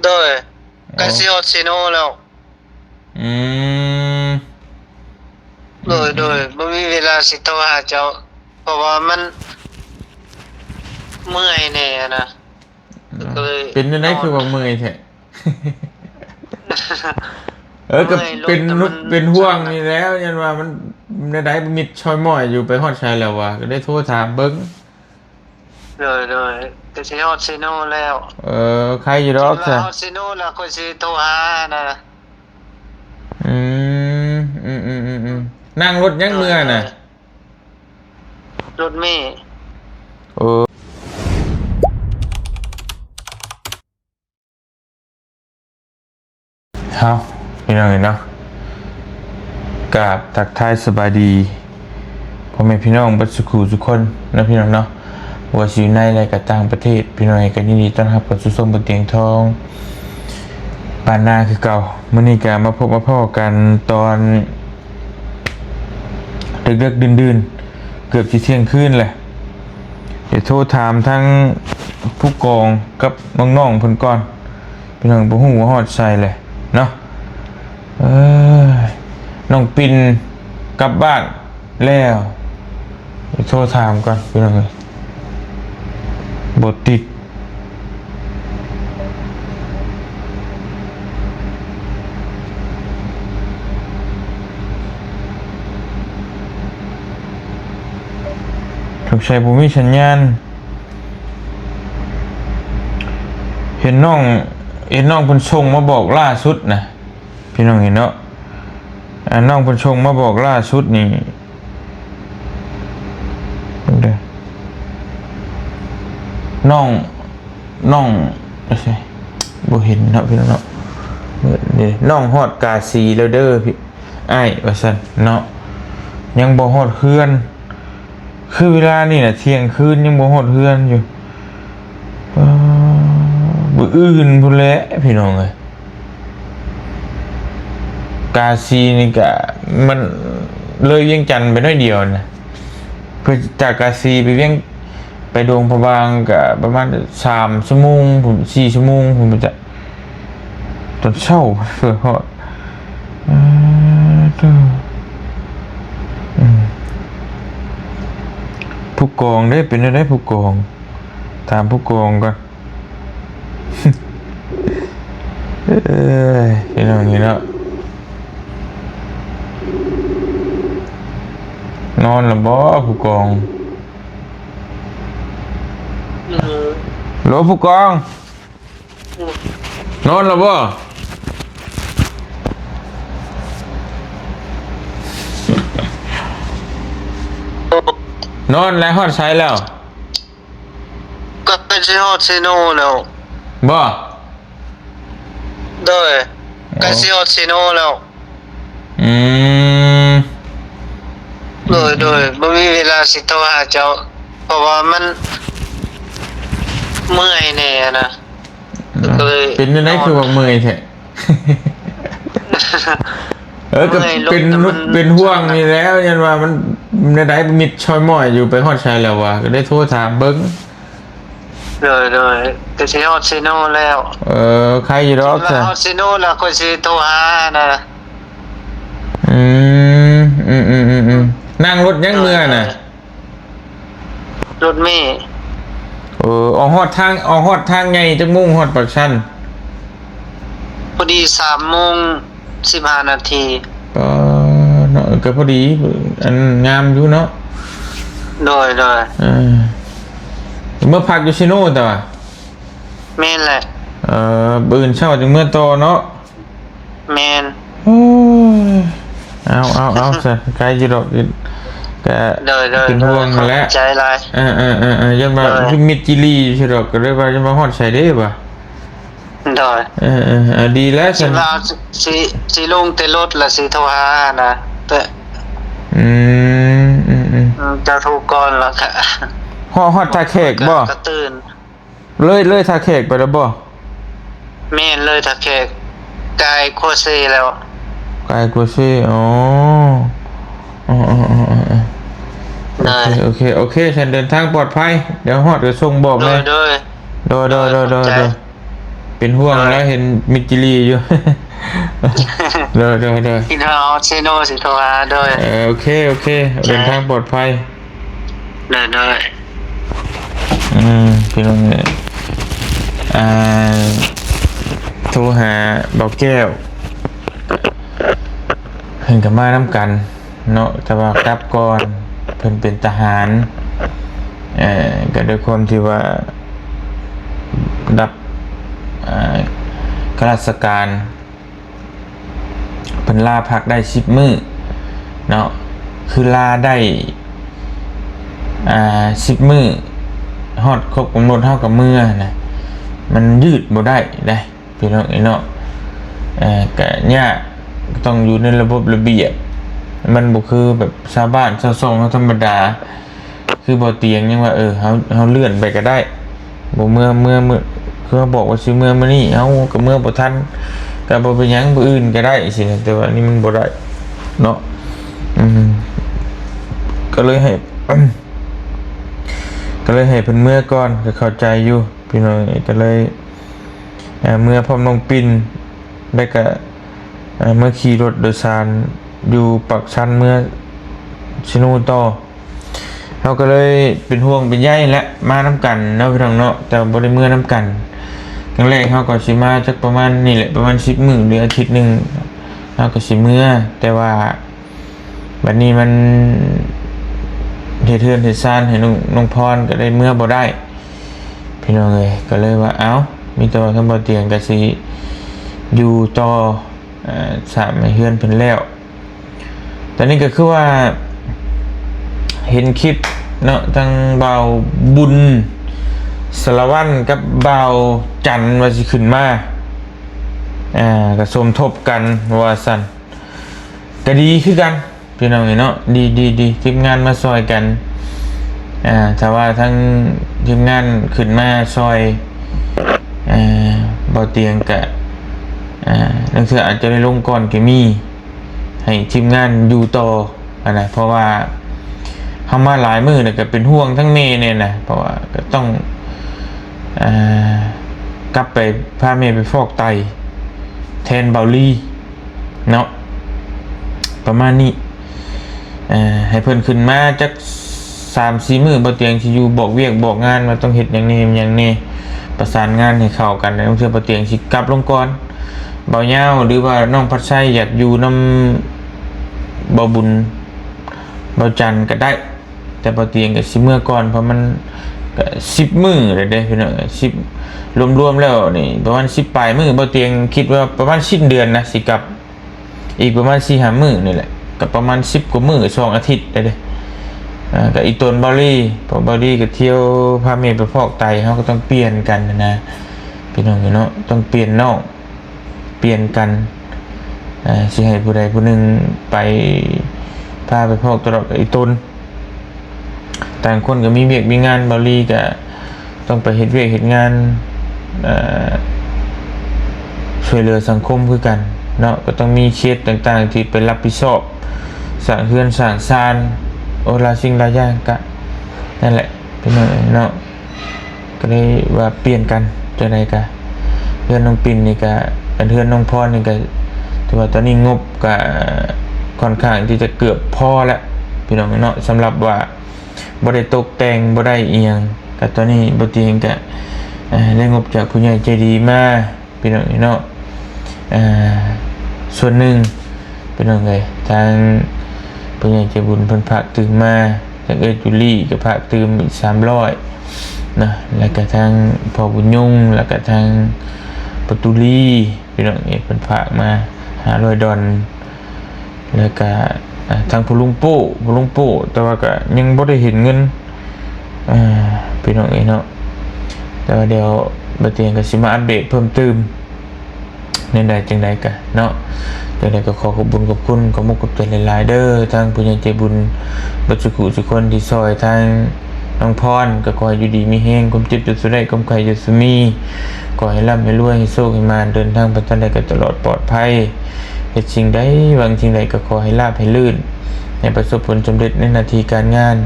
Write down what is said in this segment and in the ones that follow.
โดยใกล้สิฮอดซิโนแล้วอืมโดยบ่มีเวลาสิโทรหาเจ้าเพราะว่ามันเมื่อยแน่นะก็เลยเป็นยังไงคือว่าเมื่อยแท้ ก็ เมื่อยลงเป็นแต่มัน เป็นห่วงนี่แล้วยันว่ามันในใดมิดชอยหมอยอยู่ไปฮอดชัยแล้วว่ะก็ได้โทรถามเบิ่งโดยก็สิฮอดซิโนแล้ว ใครอยู่ดอก ถึงจ้ะว่าฮอดซิโนแล้วก็สิโทรหานะอืมนั่งรถยังเมื่อน่ะรถเมล์เออเฮาพี่น้องเนาะกราบทักทายสบายดีพ่อแม่พี่น้องบัดสุขุทุกคนนะพี่น้องเนาะว่าสิอยู่ในและก็ต่างประเทศพี่น้องก็ยินดีต้อนรับเข้าสู่ช่องบนเตียงทองบ้านนาคือเก่ามื้อนี้ก็มาพบมาพ้อกันตอนดึกๆดื่นๆเกือบสิเที่ยงคืนแหละเดี๋ยวโทรถามทั้งผู้กองกับน้องๆเพิ่นก่อนพี่น้องบ่ฮู้ว่าฮอดใส่เลยเนาะน้องปินกลับบ้านแล้วเดี๋ยวโทรถามก่อนพี่น้องเอ้ยบ่ติดถูกใช้บ่มีสัญญาณเห็นน้องเพิ่นส่งมาบอกล่าสุดนะพี่น้องเห็นเนาะน้องเพิ่นส่งมาบอกล่าสุดนี่เด้อน้องไม่ใช่บ่เห็นเนาะพี่น้องเนาะนี่น้องฮอดกาสีแล้วเด้อพี่อ้ายว่าซั่นเนาะยังบ่ฮอดเฮือนคือเวลานี่น่ะเที่ยงคืนยังบ่ฮอดเฮือนอยู่บ่อื่นพุ่นแหละพี่น้องเอ้ยกาซีนี่ก็มันเลยเวียงจันทน์ไปน้อยเดียวนะเพื่อจากกาซีไปเวียงไปดงพะบางก็ประมาณ3 ชั่วโมงผม4 ชั่วโมงผมจะตอนเช้าเพื่อฮอดผู้กองได้เป็นได้ผู้กองถามผู้กองก่อนนี่เนาะนี่เนาะนอนละบ่ผู้กองโหลผู้กองนอนละบ่นอนแล้วฮอดใช้แล้วก็ไปสิฮอดซิโนแล้ว บ่โดยใกล้สิฮอดซิโนแล้วอืมโดยบ่มีเวลาสิโทรหาเจ้าเพราะว่ามันเมื่อยแน่นะก็เลย เป็นยังไงคือว่าเมื่อยแท้ ก็เป็นห่วงนี่แล้วยันว่ามันในใดมิดชอยหมอยอยู่ไปฮอดชัยแล้วว่ะก็ได้โทรถามเบิ่งโดยก็สิฮอดซิโนแล้ว ใครอยู่ดอกจ้ะฮอดซิโนแล้วก็สิโทรหานะอืมนั่งรถยังเมื่อน่ะรถเมล์ออกฮอดทางไงจักมุ่งฮอดปากชันพอดี3:15 นาทีเนาะก็พอดีอันงามอยู่เนาะโดยเมื่อพักอยู่ชิโน่แต่ว่าแม่นแหละปืนเช่าจึงเมื่อโตเนาะแม่นเอาซะไกลอยู่ดอกก็เป็นห่วงนั่นแหละใจหลายยันว่าคือมิดจิลีใช่ดอกก็เลยว่าจะมาฮอดใส่ได้บ่โดยดีแล้วสิว่าสิลงแต่รถแล้วสิโทรหานะแต่จะโทรก่อนแล้วค่ะฮอดท่าแขกบ่ก็ตื่นเลยท่าแขกไปแล้วบ่แม่นเลยท่าแขกกายโคเซแล้วกายโคเซอ๋อโอเคฉันเดินทางปลอดภัยเดี๋ยวฮอดจะส่งบอกเลยโดยเป็น เป็นห่วงแล้วเห็นมิจิลีอยู่ เด้อ พี่น้องเซโนสิโทรหาโดย โอเคเดินทางปลอดภัย โดย พี่น้องเนี่ยโทรหาเบาแก้วเพิ่นกับมาน้ำกันเนาะแต่ว่ากลับก่อนเพิ่นเป็นทหารก็ด้วยความที่ว่ารับข้าราชการเพิ่นลาพักได้10 มื้อเนาะคือลาได้10 มื้อฮอดครบกำหนดเท่ากับมื้อนะมันยืดบ่ได้พี่น้องเนาะก็เนี่ยต้องอยู่ในระบบระเบียบมันบ่คือแบบชาวบ้านชาวช่องธรรมดาคือบ่เตียงยังว่าเฮาเลื่อนไปก็ได้บ่เมื่อคือบอกว่าสิเมื่อมื้อนี้เฮาก็เมื่อบ่ทันก็บ่เป็นหยังบ่อื่นก็ได้สิแต่ว่านี่มันบ่ได้เนาะก็เลยให้ เพิ่นเมื่อก่อนก็เข้าใจอยู่พี่น้องก็เลยเมื่อพร้อมน้องปิ่นได้ก็เมื่อขี่รถโดยสารอยู่ปักชันเมื่อชินูต่อเราก็เลยเป็นห่วงเป็นใยและมาน้ำกันเนาะพี่น้องเนาะแต่บ่ได้เมื่อน้ำกันครั้งแรกเฮาก็สิมาจักประมาณนี่แหละประมาณ10 มื้อหรืออาทิตย์นึงเฮาก็สิเมื่อแต่ว่าบัดนี้มันเฮ็ดเทือนเฮ็ดซ่านให้น้องพรก็ได้เมื่อบ่ได้พี่น้องเอ้ยก็เลยว่าเอ้ามีตัวคำบ่เตียงก็สิอยู่ต่อสามเฮือนเพิ่นแล้วตอนนี้ก็คือว่าเห็นคลิปเนาะทางเบาบุญสารวัตรกับเบาจันทร์ว่าสิขึ้นมาก็สมทบกันว่าซั่นก็ดีคือกันพี่น้องเนาะดีทีมงานมาซอยกันถ้าว่าทั้งทีมงานขึ้นมาซอยเบาเตียงกะนักเสืออาจจะได้ลงก่อนก็มีให้ทีมงานอยู่ต่อนะเพราะว่าเฮามาหลายมื้อเนี่ยก็เป็นห่วงทั้งเมย์เนี่ยนะเพราะว่าก็ต้องกลับไปพาเมย์ไปฟอกไตแทนเบาลี่เนาะประมาณนี้ให้เพิ่นขึ้นมาจัก 3-4 มื้อบ่เตียงสิอยู่บอกเวียกบอกงานว่าต้องเฮ็ดหยังนี่ประสานงานให้เข้ากันแล้วเทื่อบ่เตียงสิกลับลงก่อนเบาเหย้าหรือว่าน้องพัดไส้อยากอยู่นำเบาบุญเบาจันทร์ก็ได้แต่บ่เตียงก็สิเมื่อก่อนเพราะมันก็10 มื้อเลยเด้พี่น้อง10รวมๆแล้วนี่ประมาณ10 ปลายมื้อบ่เตียงคิดว่าประมาณสิ้นเดือนนะสิกลับอีกประมาณ 4-5 มื้อนี่แหละก็ประมาณ10 กว่ามื้อ2 อาทิตย์ได้เด้ก็อีตนบอลี่พอบอลี่ก็เที่ยวพาเมย์ไปฟอกไตเขาก็ต้องเปลี่ยนกันนะพี่น้องเนาะต้องเปลี่ยนน้องเปลี่ยนกันสิให้ผู้ใดผู้หนึ่งไปพาไปฟอกตลอดกับอีตนต่างคนก็มีเวียกมีงานบอลี่ก็ต้องไปเฮ็ดเวียกเฮ็ดงานช่วยเหลือสังคมคือกันเนาะก็ต้องมีเคสต่างๆที่ไปรับผิดชอบสร้างเฮือนสร้างซานโอลาสิ่งหลายอย่างก็นั่นแหละเป็นเนาะก็ได้ว่าเปลี่ยนกันจะได้ก็เพื่อนน้องปิ่นนี่ก็เพื่อนน้องพรนี่ก็แต่ว่าตอนนี้งบก็ค่อนข้างที่จะเกือบพอแล้วพี่น้องเนาะสำหรับว่าบ่ได้ตกแต่งบ่ได้อีหยังก็ตอนนี้บ่เตียงก็ได้งบจากผู้ใหญ่ใจดีมาพี่น้องเนาะส่วนหนึ่งพี่น้องเอ้ยทางผู้ใหญ่ใจบุญเพิ่นฝากตื่มมาจากจุลี่ก็ฝากตื่มอีก300นะแล้วก็ทางพ่อบุญยงแล้วก็ทางประตูลีพี่น้องเพิ่นฝากมา500 ดอลแล้วก็ทางผู้ลุงปู่แต่ว่าก็ยังบ่ได้เห็นเงินพี่น้องเนาะแต่ว่าเดี๋ยวบ่เตียงก็สิมาอัปเดตเพิ่มเติมในใดจังใดก็เนาะจังใดก็ขอขอบคุณกับคุณขอมุกกับใจหลายๆเด้อทางผู้ใหญ่ใจบุญบัดสุขุทุกคนที่ซอยทางน้องพรก็ขอให้อยู่ดีมีแฮงความเจ็บจะสุดได้ความไข้จะสุมีขอให้ร่ำให้รวยให้โชคให้มาเดินทางไปทางใดก็ตลอดปลอดภัยเฮ็ดสิ่งใดหวังสิ่งใดก็ขอให้ราบให้ลื่นให้ประสบผลสำเร็จในหน้าที่การงาน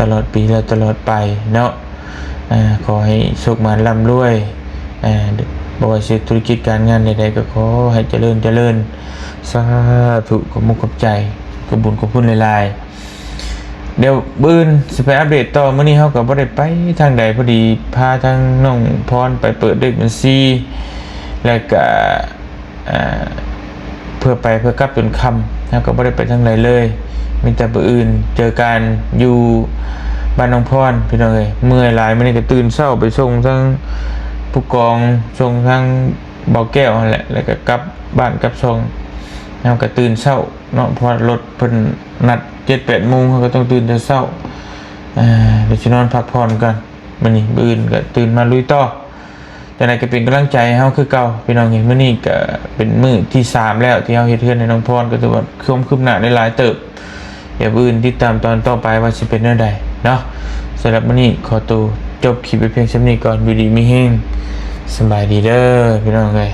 ตลอดปีและตลอดไปเนาะขอให้โชคมาร่ำรวย บ่ว่าสิธุรกิจการงานใดๆก็ขอให้เจริญเจริญสาธุขอบมุขขอบใจขอบบุญขอบคุณหลายๆเดี๋ยวมื้ออื่นสิไปอัปเดตต่อมื้อนี้เฮาก็บ่ได้ไปทางใดพอดีพาทางน้องพรไปเปิดเลขบัญชีแล้วก็เพื่อกลับจนค่ำแล้วก็บ่ได้ไปทางใดเลยมีแต่มื้ออื่นเจอกันอยู่บ้านน้องพรพี่น้องเอ้ยเมื่อยหลายมื้อนี้ก็ตื่นเช้าไปส่งทั้งผู้กองส่งทั้งบ่อแก้วนั่นแหละแล้วก็กลับบ้านกลับส่งแล้วก็ตื่นเช้าเนาะเพราะรถเพิ่นนัด 7-8 โมงเขาก็ต้องตื่นแต่เช้าเดี๋ยวสินอนพักผ่อนก่อนมื้อนี้มื้ออื่นก็ตื่นมาลุยต่อแต่ไหนก็เป็นกำลังใจให้เฮาคือเก่าพี่น้องเห็นมื้อนี้ก็เป็นมื้อที่3แล้วที่เฮาเฮ็ดเฮือนให้น้องพรก็ถือว่าคืบหน้าได้หลายเติบเดี๋ยวมื้ออื่นติดตามตอนต่อไปว่าสิเป็นแนวใดเนาะสำหรับมื้อนี้ขอตัวจบคลิปไปเพียงเท่านี้ก่อนอยู่ดีมีแฮงสบายดีเด้อพี่น้องเอ้ย